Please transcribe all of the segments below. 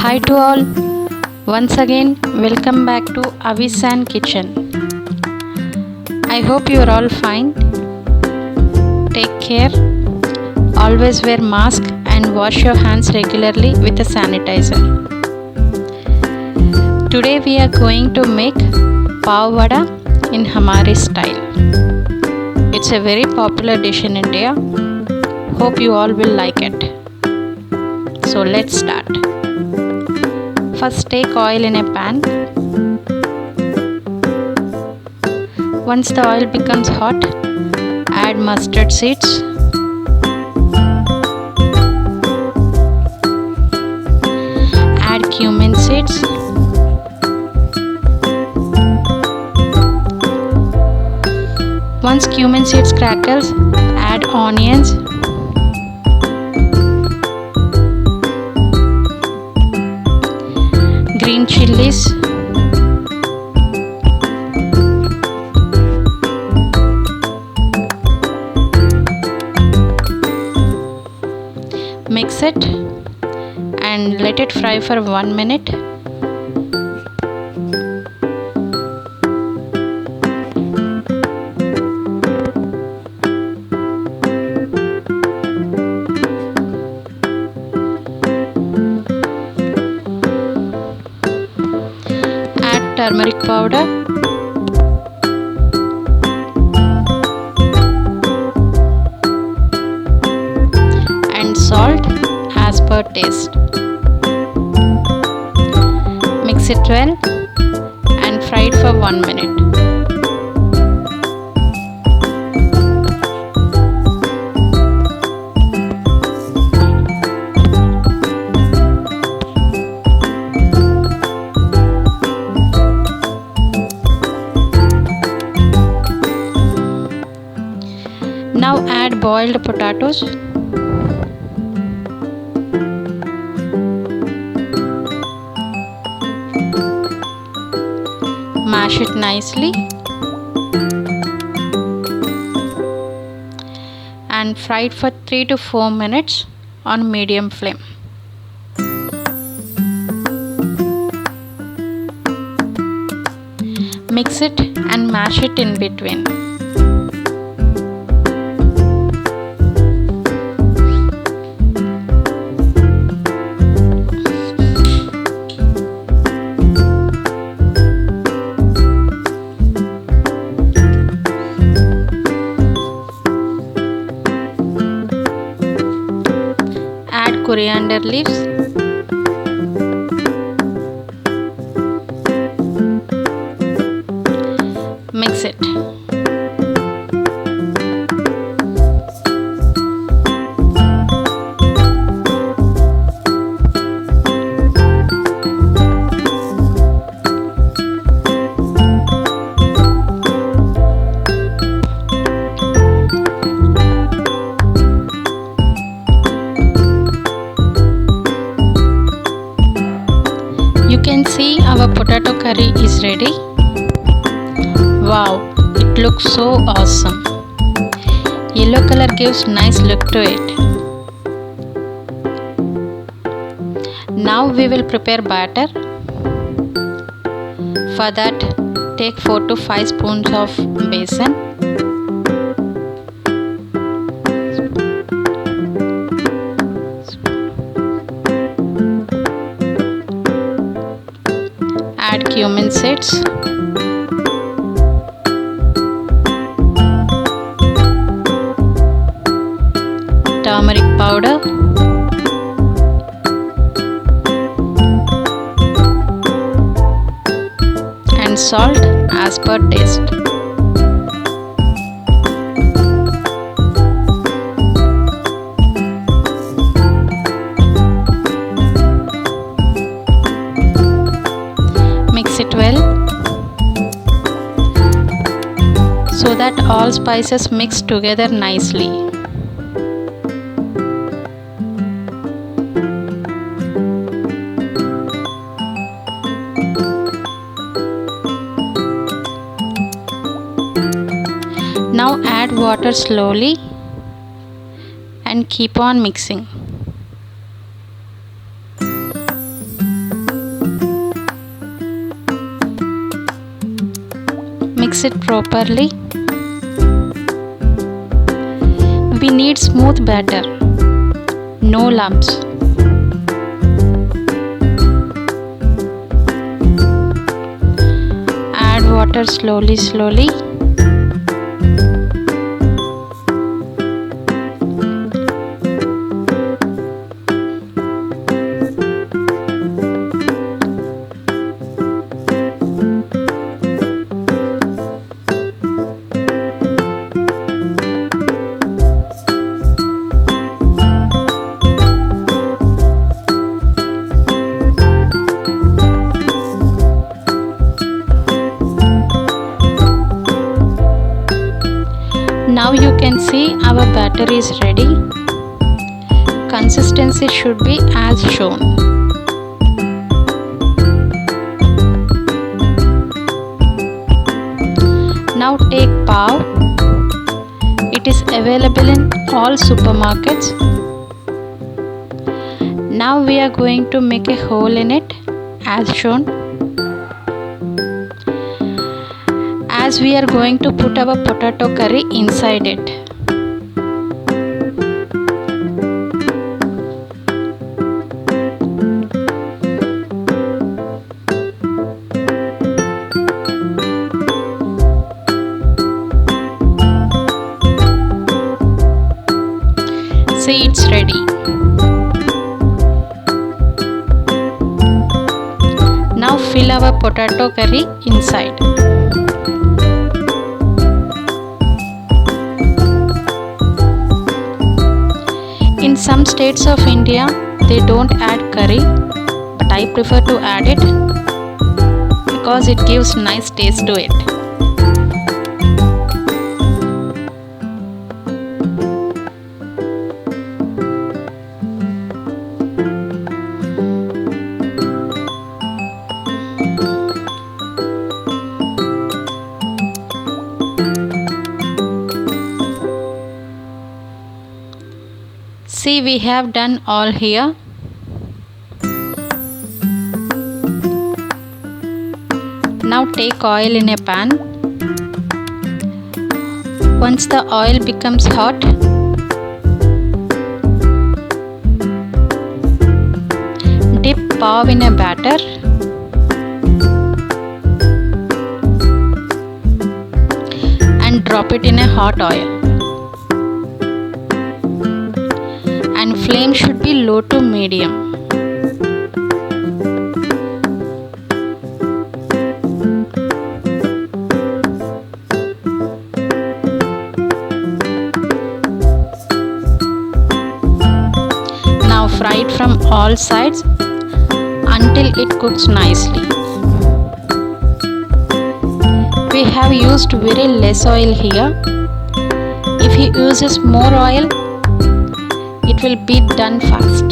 Hi to all. Once again, welcome back to Avisan Kitchen. I hope you are all fine. Take care. Always wear mask and wash your hands regularly with a sanitizer. Today we are going to make pav vada in Hamari style. It's a very popular dish in India. Hope you all will like it. So let's start. First take oil in a pan. Once the oil becomes hot, add mustard seeds, add cumin seeds, once cumin seeds crackles, add onions, green chilies, mix it and let it fry for 1 minute. Turmeric powder, and salt as per taste. Mix it well and fry it for 1 minute. Now add boiled potatoes, mash it nicely and fry it for 3 to 4 minutes on medium flame. Mix it and mash it in between. Coriander leaves, mix it. You can see our potato curry is ready. Wow, it looks so awesome. Yellow color gives nice look to it. Now we will prepare batter. For that, take 4 to 5 spoons of besan, add cumin seeds, turmeric powder, and salt as per taste. Mix it well so that all spices mix together nicely. Now add water slowly and keep on mixing. mix it properly. We need smooth batter, no lumps. Add water slowly. Now you can see our batter is ready. Consistency should be as shown. Now take pav. It is available in all supermarkets. Now we are going to make a hole in it as shown. As we are going to put our potato curry inside it. See, it's ready. Now fill our potato curry inside. In some states of India, they don't add curry, but I prefer to add it because it gives nice taste to it. See, we have done all here. Now take oil in a pan. Once the oil becomes hot, dip pav in a batter. And drop it in a hot oil. And flame should be low to medium. Now fry it from all sides until it cooks nicely. We have used very less oil here. If he uses more oil, it will be done fast.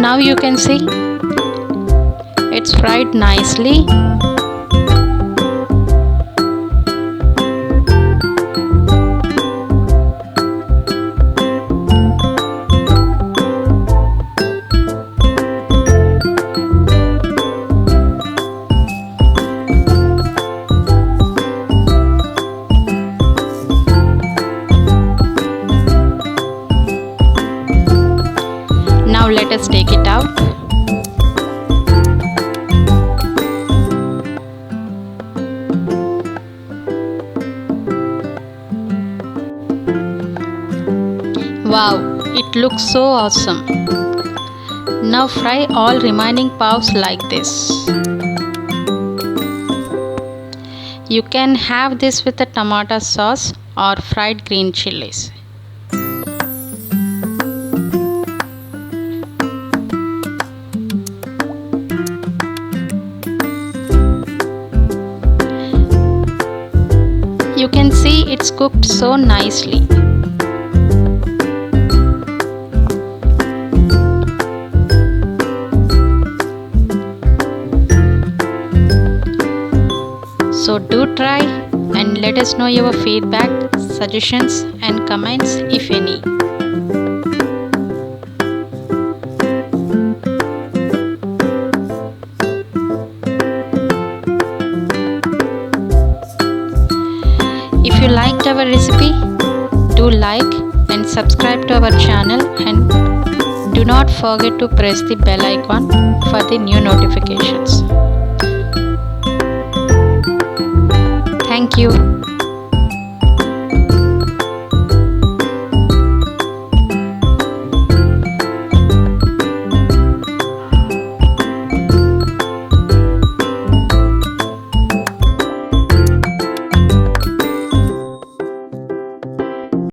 Now you can see it's fried nicely. Now let us take it out. Wow, it looks so awesome. Now fry all remaining pavs like this. You can have this with a tomato sauce or fried green chilies. It's cooked so nicely. So do try and let us know your feedback, suggestions and comments if any. If you liked our recipe, do like and subscribe to our channel, and do not forget to press the bell icon for the new notifications. Thank you.